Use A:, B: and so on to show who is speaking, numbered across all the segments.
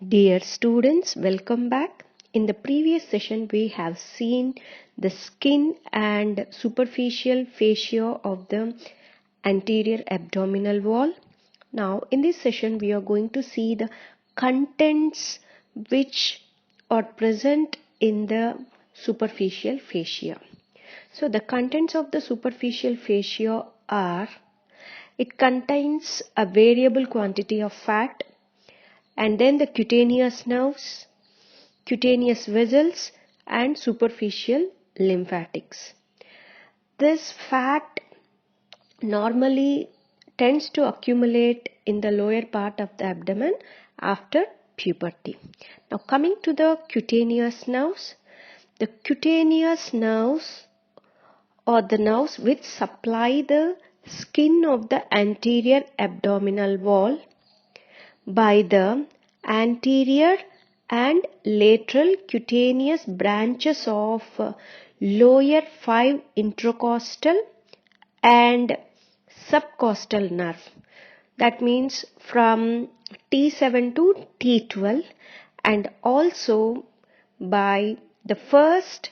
A: Dear students, welcome back. In the previous session, we have seen the skin and superficial fascia of the anterior abdominal wall. Now, in this session, we are going to see the contents which are present in the superficial fascia. So, the contents of the superficial fascia are: it contains a variable quantity of fat, and then the cutaneous nerves, cutaneous vessels, and superficial lymphatics. This fat normally tends to accumulate in the lower part of the abdomen after puberty. Now, coming to the cutaneous nerves, the cutaneous nerves are the nerves which supply the skin of the anterior abdominal wall by the anterior and lateral cutaneous branches of lower 5 intercostal and subcostal nerve. That means from T7 to T12, and also by the first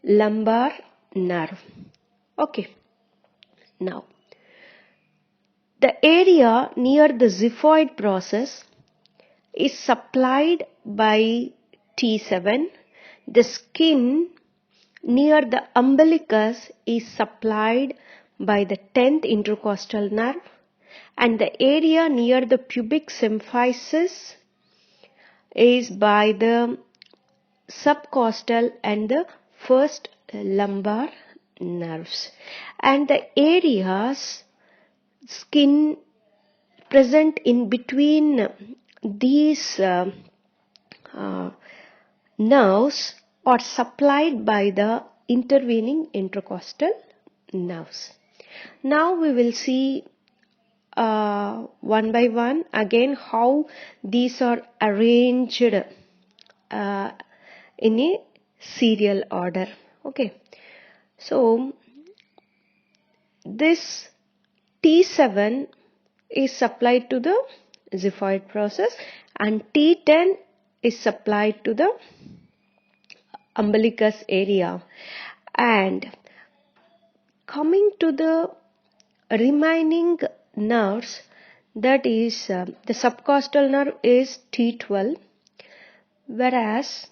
A: lumbar nerve. Okay. Now, the area near the xiphoid process is supplied by T7. The skin near the umbilicus is supplied by the 10th intercostal nerve, and the area near the pubic symphysis is by the subcostal and the first lumbar nerves. And the areas skin present in between these nerves are supplied by the intervening intercostal nerves. Now we will see one by one again how these are arranged in a serial order. Okay, so this T7 is supplied to the xiphoid process, and T10 is supplied to the umbilicus area. And coming to the remaining nerves, that is the subcostal nerve is T12, whereas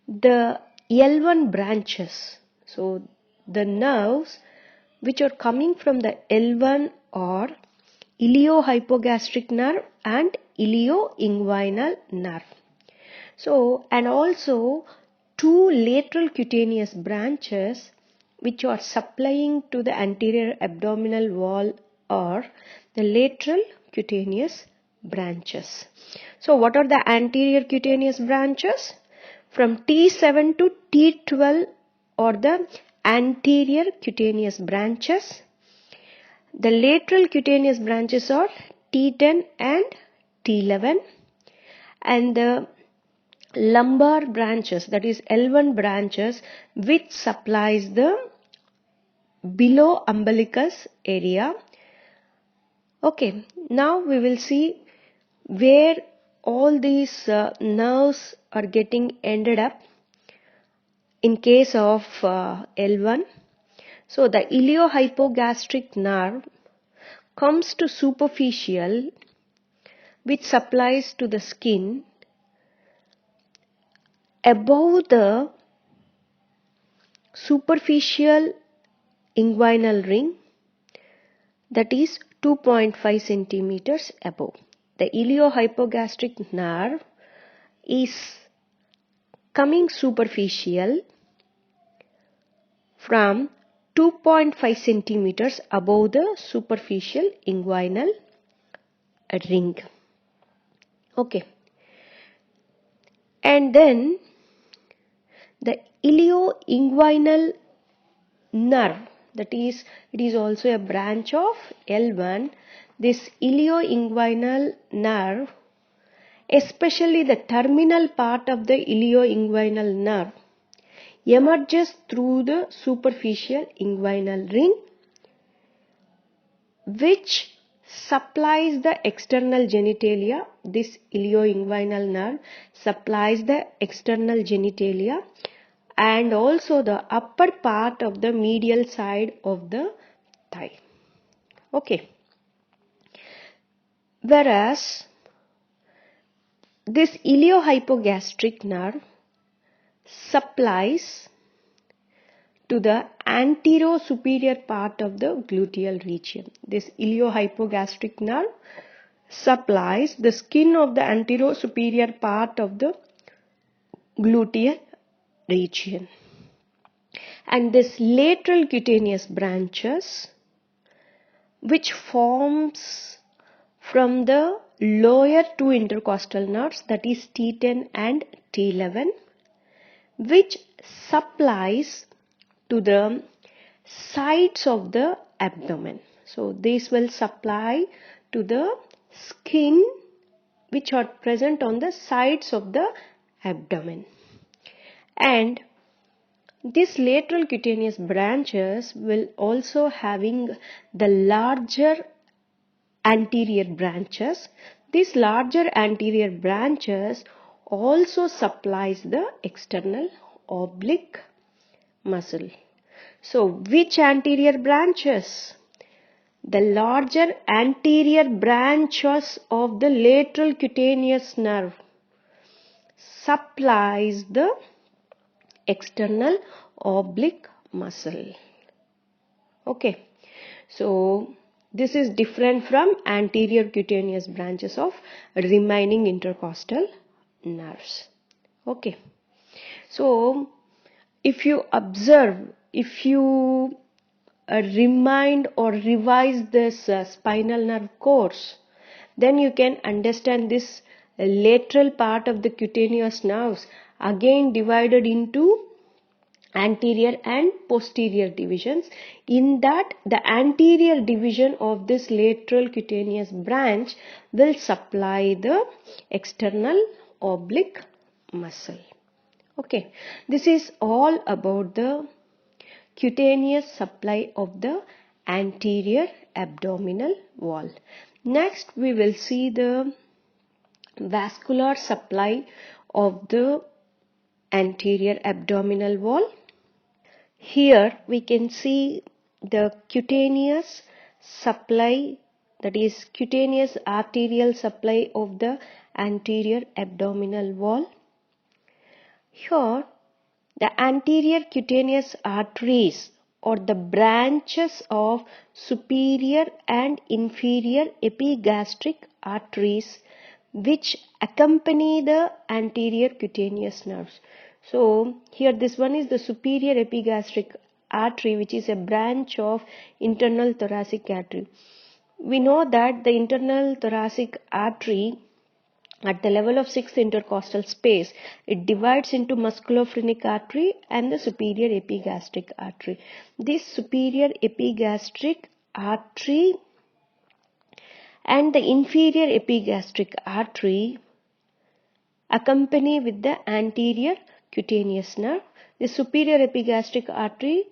A: the L1 branches, so the nerves which are coming from the L1 are iliohypogastric nerve and ilioinguinal nerve. So, and also two lateral cutaneous branches which are supplying to the anterior abdominal wall are the lateral cutaneous branches. So, what are the anterior cutaneous branches? From T7 to T12 are the anterior cutaneous branches. The lateral cutaneous branches are T10 and T11, and the lumbar branches, that is L1 branches, which supplies the below umbilicus area. Okay, now we will see where all these nerves are getting ended up in case of L1. So the iliohypogastric nerve comes to superficial, which supplies to the skin above the superficial inguinal ring, that is 2.5 centimeters above. The iliohypogastric nerve is coming superficial from 2.5 centimeters above the superficial inguinal ring. Okay. And then the ilioinguinal nerve, that is, it is also a branch of L1. This ilioinguinal nerve, especially the terminal part of the ilioinguinal nerve, emerges through the superficial inguinal ring, which supplies the external genitalia. This ilioinguinal nerve supplies the external genitalia and also the upper part of the medial side of the thigh. Okay. Whereas this iliohypogastric nerve supplies to the anterior-superior part of the gluteal region. This iliohypogastric nerve supplies the skin of the anterior-superior part of the gluteal region. And this lateral cutaneous branches, which forms from the lower two intercostal nerves, that is T10 and T11, which supplies to the sides of the abdomen. So this will supply to the skin which are present on the sides of the abdomen. And these lateral cutaneous branches will also having the larger anterior branches. These larger anterior branches also supplies the external oblique muscle. So which anterior branches? The larger anterior branches of the lateral cutaneous nerve supplies the external oblique muscle. Okay. So this is different from anterior cutaneous branches of remaining intercostal nerves. Okay. So if you observe, if you remind or revise this spinal nerve course, then you can understand this lateral part of the cutaneous nerves again divided into anterior and posterior divisions. In that, the anterior division of this lateral cutaneous branch will supply the external oblique muscle. Okay, this is all about the cutaneous supply of the anterior abdominal wall. Next, we will see the vascular supply of the anterior abdominal wall. Here we can see the cutaneous supply, that is cutaneous arterial supply of the anterior abdominal wall. Here the anterior cutaneous arteries or the branches of superior and inferior epigastric arteries which accompany the anterior cutaneous nerves. So here this one is the superior epigastric artery, which is a branch of internal thoracic artery. We know that the internal thoracic artery at the level of 6th intercostal space, it divides into musculophrenic artery and the superior epigastric artery. This superior epigastric artery and the inferior epigastric artery accompany with the anterior cutaneous nerve. The superior epigastric artery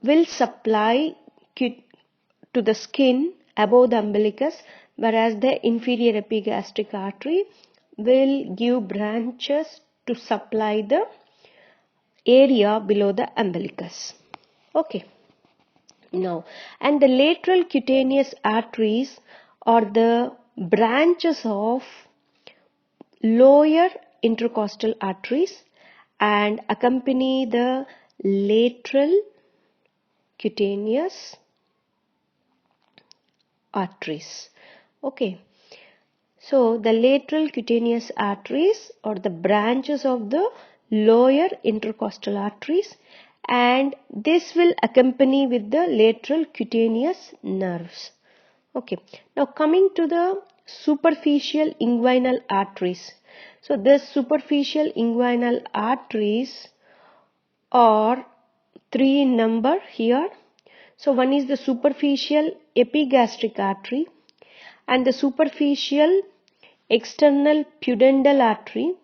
A: will supply to the skin above the umbilicus, whereas the inferior epigastric artery will give branches to supply the area below the umbilicus. Okay. Now, and the lateral cutaneous arteries are the branches of lower intercostal arteries and accompany the lateral cutaneous arteries. Okay. So the lateral cutaneous arteries are the branches of the lower intercostal arteries, and this will accompany with the lateral cutaneous nerves. Okay. Now coming to the superficial inguinal arteries. So the superficial inguinal arteries are 3 in number here. So one is the superficial epigastric artery and the superficial external pudendal artery,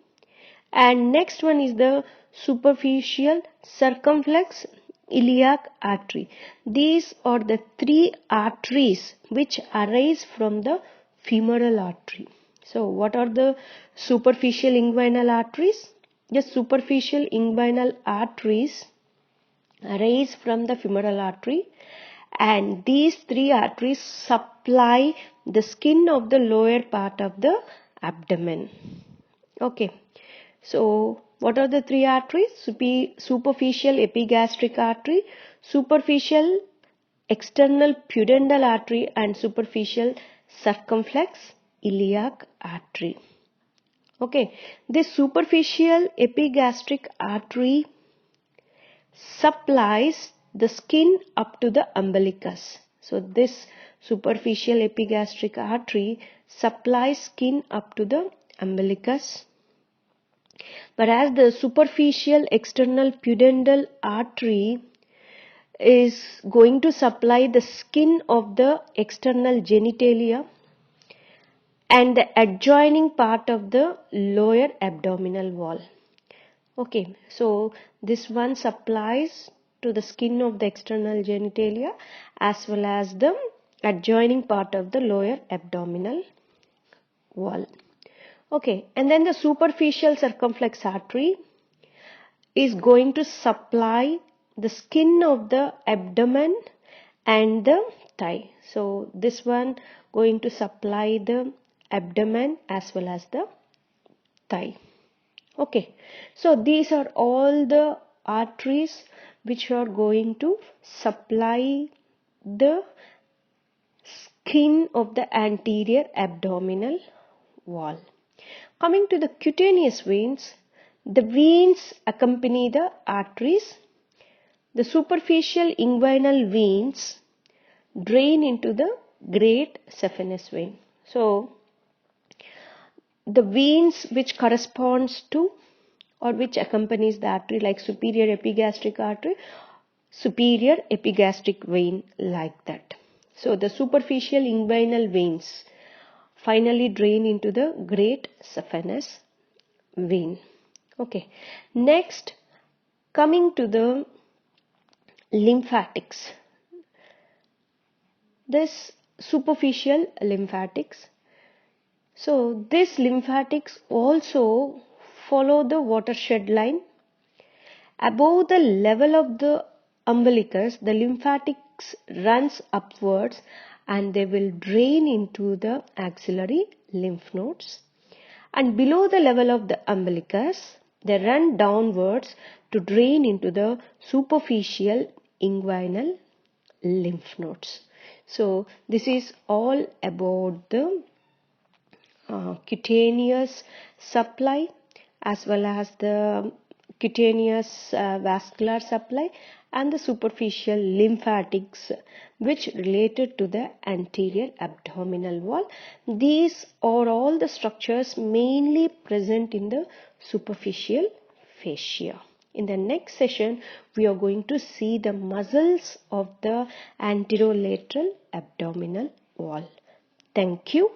A: and next one is the superficial circumflex iliac artery. These are the three arteries which arise from the femoral artery. So what are the superficial inguinal arteries? The superficial inguinal arteries arise from the femoral artery, and these three arteries supply the skin of the lower part of the abdomen. Okay, so what are the three arteries? Superficial epigastric artery, superficial external pudendal artery, and superficial circumflex iliac artery. Okay, this superficial epigastric artery supplies the skin up to the umbilicus. So this superficial epigastric artery supplies skin up to the umbilicus, whereas the superficial external pudendal artery is going to supply the skin of the external genitalia and the adjoining part of the lower abdominal wall. Okay, so this one supplies to the skin of the external genitalia as well as the adjoining part of the lower abdominal wall. Okay, and then the superficial circumflex artery is going to supply the skin of the abdomen and the thigh. So this one going to supply the abdomen as well as the thigh. Okay, so these are all the arteries which are going to supply the skin of the anterior abdominal wall. Coming to the cutaneous veins, the veins accompany the arteries. The superficial inguinal veins drain into the great saphenous vein. So the veins which corresponds to or which accompanies the artery, like superior epigastric artery, superior epigastric vein, like that. So the superficial inguinal veins finally drain into the great saphenous vein. Okay, next coming to the lymphatics. This superficial lymphatics. So these lymphatics also follow the watershed line. Above the level of the umbilicus, the lymphatics runs upwards and they will drain into the axillary lymph nodes. And below the level of the umbilicus, they run downwards to drain into the superficial inguinal lymph nodes. So this is all about the cutaneous supply as well as the cutaneous vascular supply and the superficial lymphatics which related to the anterior abdominal wall. These are all the structures mainly present in the superficial fascia. In the next session, we are going to see the muscles of the anterolateral abdominal wall. Thank you.